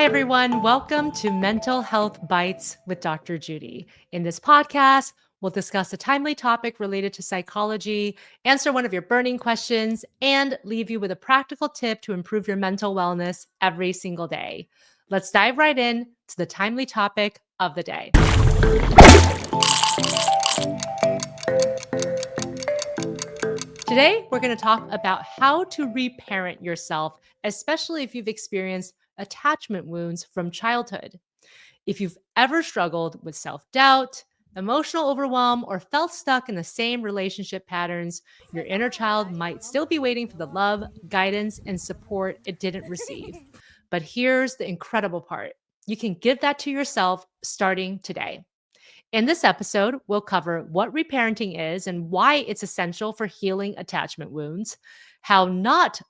Hi, everyone. Welcome to Mental Health Bites with Dr. Judy. In this podcast, we'll discuss a timely topic related to psychology, answer one of your burning questions, and leave you with a practical tip to improve your mental wellness every single day. Let's dive right in to the timely topic of the day. Today, we're going to talk about how to reparent yourself, especially if you've experienced attachment wounds from childhood. If you've ever struggled with self-doubt, emotional overwhelm, or felt stuck in the same relationship patterns, your inner child might still be waiting for the love, guidance, and support it didn't receive. But here's the incredible part. You can give that to yourself starting today. In this episode, we'll cover what reparenting is and why it's essential for healing attachment wounds, how not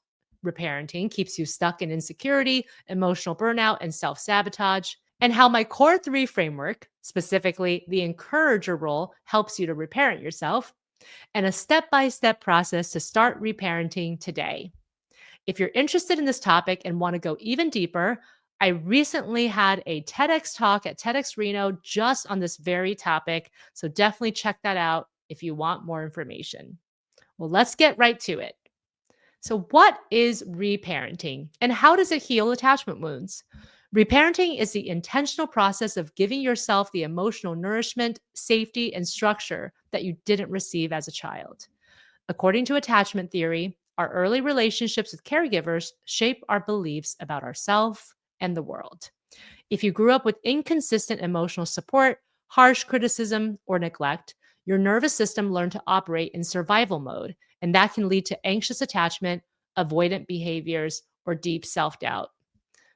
reparenting keeps you stuck in insecurity, emotional burnout, and self-sabotage, and how my core 3 framework, specifically the encourager role, helps you to reparent yourself, and a step-by-step process to start reparenting today. If you're interested in this topic and want to go even deeper, I recently had a TEDx talk at TEDx Reno just on this very topic, so definitely check that out if you want more information. Well, let's get right to it. So, what is reparenting and how does it heal attachment wounds? Reparenting is the intentional process of giving yourself the emotional nourishment, safety, and structure that you didn't receive as a child. According to attachment theory, our early relationships with caregivers shape our beliefs about ourselves and the world. If you grew up with inconsistent emotional support, harsh criticism, or neglect, your nervous system learned to operate in survival mode, and that can lead to anxious attachment, avoidant behaviors, or deep self-doubt.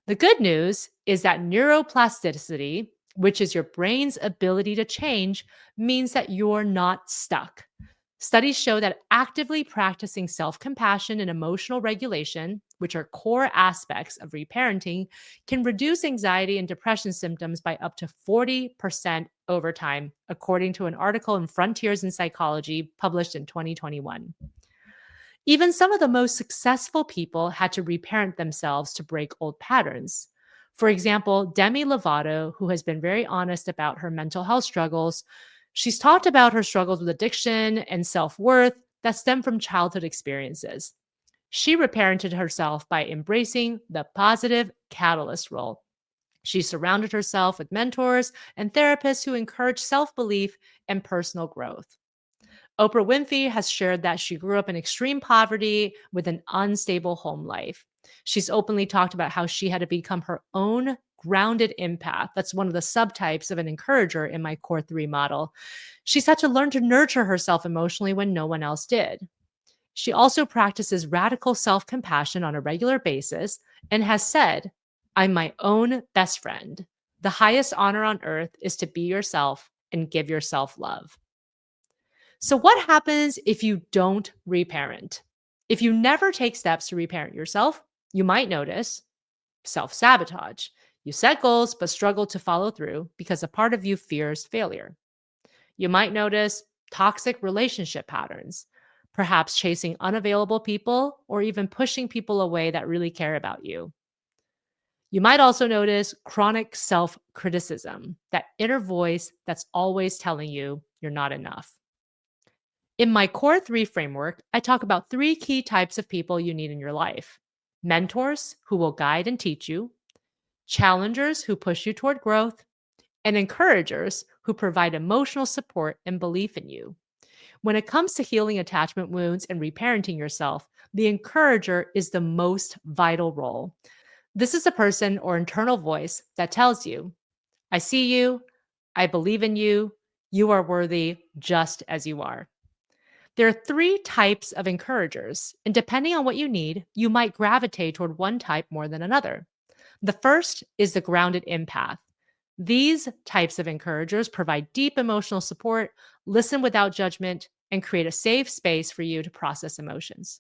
The good news is that neuroplasticity, which is your brain's ability to change, means that you're not stuck. Studies show that actively practicing self-compassion and emotional regulation, which are core aspects of reparenting, can reduce anxiety and depression symptoms by up to 40% over time, according to an article in Frontiers in Psychology published in 2021. Even some of the most successful people had to reparent themselves to break old patterns. For example, Demi Lovato, who has been very honest about her mental health struggles, she's talked about her struggles with addiction and self-worth that stem from childhood experiences. She reparented herself by embracing the positive catalyst role. She surrounded herself with mentors and therapists who encourage self-belief and personal growth. Oprah Winfrey has shared that she grew up in extreme poverty with an unstable home life. She's openly talked about how she had to become her own grounded empath. That's one of the subtypes of an encourager in my core 3 model. She's had to learn to nurture herself emotionally when no one else did. She also practices radical self-compassion on a regular basis and has said, "I'm my own best friend. The highest honor on earth is to be yourself and give yourself love." So, what happens if you don't reparent? If you never take steps to reparent yourself, you might notice self-sabotage. You set goals but struggle to follow through because a part of you fears failure. You might notice toxic relationship patterns, perhaps chasing unavailable people or even pushing people away that really care about you. You might also notice chronic self-criticism, that inner voice that's always telling you you're not enough. In my core 3 framework, I talk about 3 key types of people you need in your life: mentors who will guide and teach you, challengers who push you toward growth, and encouragers who provide emotional support and belief in you. When it comes to healing attachment wounds and reparenting yourself, the encourager is the most vital role. This is a person or internal voice that tells you, "I see you, I believe in you, you are worthy just as you are." There are 3 types of encouragers, and depending on what you need, you might gravitate toward one type more than another. The first is the grounded empath. These types of encouragers provide deep emotional support, listen without judgment, and create a safe space for you to process emotions.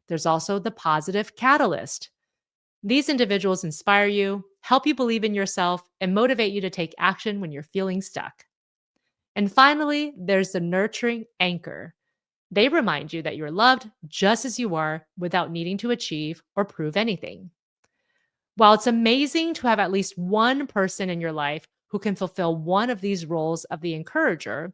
There's also the positive catalyst. These individuals inspire you, help you believe in yourself, and motivate you to take action when you're feeling stuck. And finally, there's the nurturing anchor. They remind you that you're loved just as you are without needing to achieve or prove anything. While it's amazing to have at least one person in your life who can fulfill one of these roles of the encourager,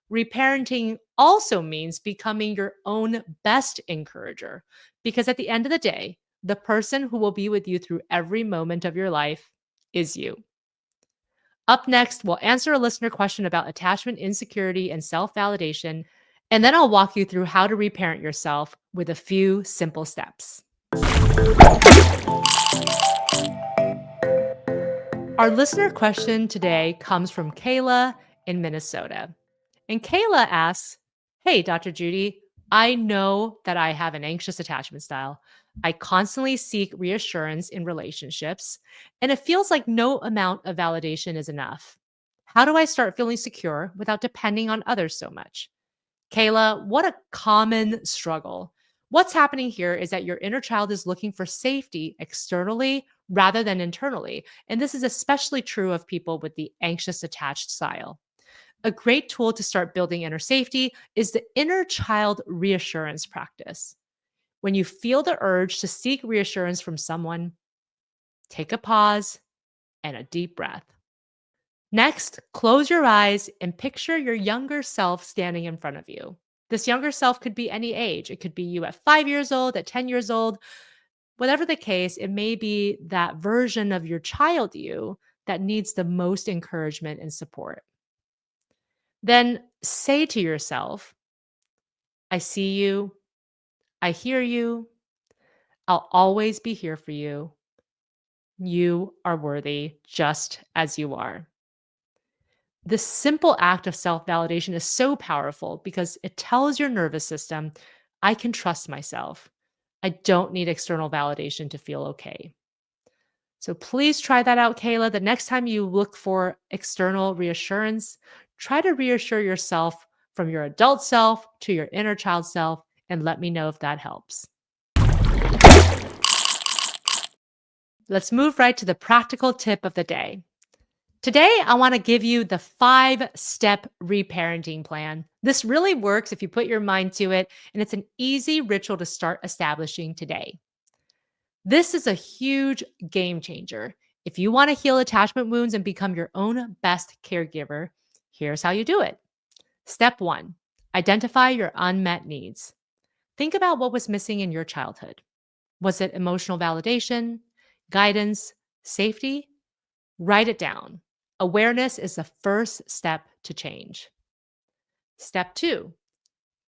reparenting also means becoming your own best encourager. Because at the end of the day, the person who will be with you through every moment of your life is you. Up next, we'll answer a listener question about attachment insecurity and self validation. And then I'll walk you through how to reparent yourself with a few simple steps. Our listener question today comes from Kayla in Minnesota. And Kayla asks, Hey, Dr. Judy, I know that I have an anxious attachment style. I constantly seek reassurance in relationships, and it feels like no amount of validation is enough. How do I start feeling secure without depending on others so much? Kayla, what a common struggle. What's happening here is that your inner child is looking for safety externally rather than internally. And this is especially true of people with the anxious attached style. A great tool to start building inner safety is the inner child reassurance practice. When you feel the urge to seek reassurance from someone, take a pause and a deep breath. Next, close your eyes and picture your younger self standing in front of you. This younger self could be any age. It could be you at 5 years old, at 10 years old. Whatever the case, it may be that version of your child you that needs the most encouragement and support. Then say to yourself, I see you. I hear you. I'll always be here for you. You are worthy just as you are. This simple act of self validation is so powerful because it tells your nervous system, I can trust myself. I don't need external validation to feel okay. So please try that out, Kayla. The next time you look for external reassurance, try to reassure yourself from your adult self to your inner child self, and let me know if that helps. Let's move right to the practical tip of the day. Today, I want to give you the 5-step reparenting plan. This really works if you put your mind to it, and it's an easy ritual to start establishing today. This is a huge game changer. If you want to heal attachment wounds and become your own best caregiver, here's how you do it. Step 1, identify your unmet needs. Think about what was missing in your childhood. Was it emotional validation, guidance, safety? Write it down. Awareness is the first step to change. Step 2,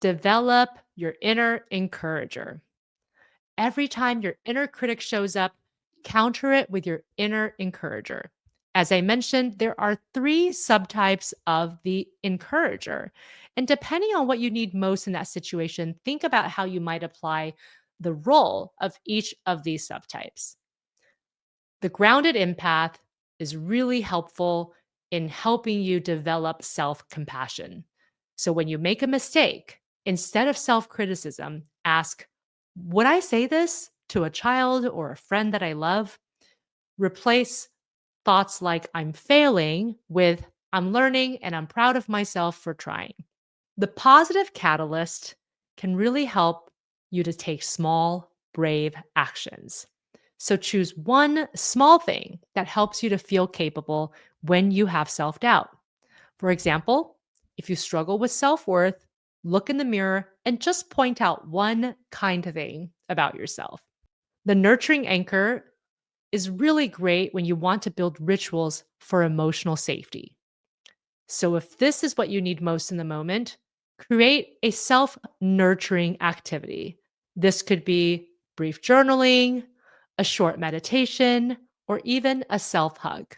develop your inner encourager. Every time your inner critic shows up, counter it with your inner encourager. As I mentioned, there are 3 subtypes of the encourager. And depending on what you need most in that situation, think about how you might apply the role of each of these subtypes. The grounded empath is really helpful in helping you develop self-compassion. So when you make a mistake, instead of self-criticism, ask, would I say this to a child or a friend that I love? Replace thoughts like I'm failing with I'm learning and I'm proud of myself for trying. The positive catalyst can really help you to take small, brave actions. So choose one small thing that helps you to feel capable when you have self doubt. For example, if you struggle with self worth, look in the mirror and just point out one kind thing about yourself. The nurturing anchor is really great when you want to build rituals for emotional safety. So if this is what you need most in the moment, create a self nurturing activity. This could be brief journaling, a short meditation, or even a self hug.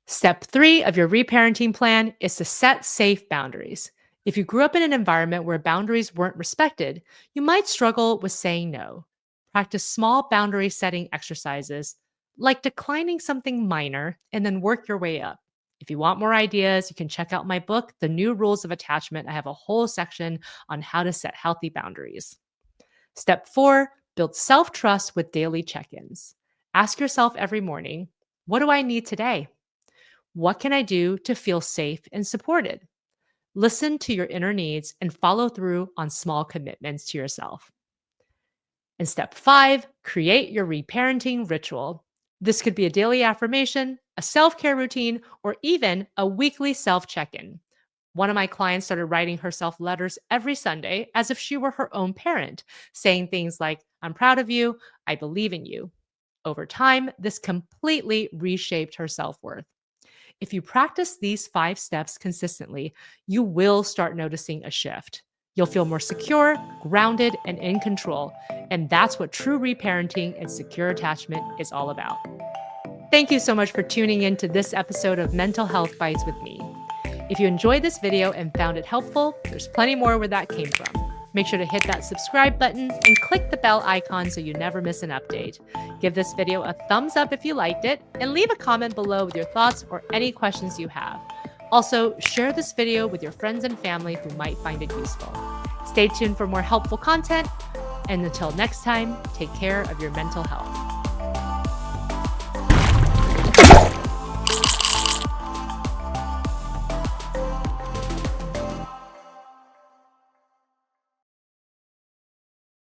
Step 3 of your reparenting plan is to set safe boundaries. If you grew up in an environment where boundaries weren't respected, you might struggle with saying no. Practice small boundary setting exercises like declining something minor and then work your way up. If you want more ideas, you can check out my book, The New Rules of Attachment. I have a whole section on how to set healthy boundaries. Step 4, build self-trust with daily check-ins. Ask yourself every morning, what do I need today? What can I do to feel safe and supported? Listen to your inner needs and follow through on small commitments to yourself. And step 5, create your reparenting ritual. This could be a daily affirmation, a self care routine, or even a weekly self check in. One of my clients started writing herself letters every Sunday as if she were her own parent, saying things like, I'm proud of you, I believe in you. Over time, this completely reshaped her self worth. If you practice these 5 steps consistently, you will start noticing a shift. You'll feel more secure, grounded, and in control. And that's what true reparenting and secure attachment is all about. Thank you so much for tuning in to this episode of Mental Health Bites with me. If you enjoyed this video and found it helpful, there's plenty more where that came from. Make sure to hit that subscribe button and click the bell icon so you never miss an update. Give this video a thumbs up if you liked it, and leave a comment below with your thoughts or any questions you have. Also, share this video with your friends and family who might find it useful. Stay tuned for more helpful content, and until next time, take care of your mental health.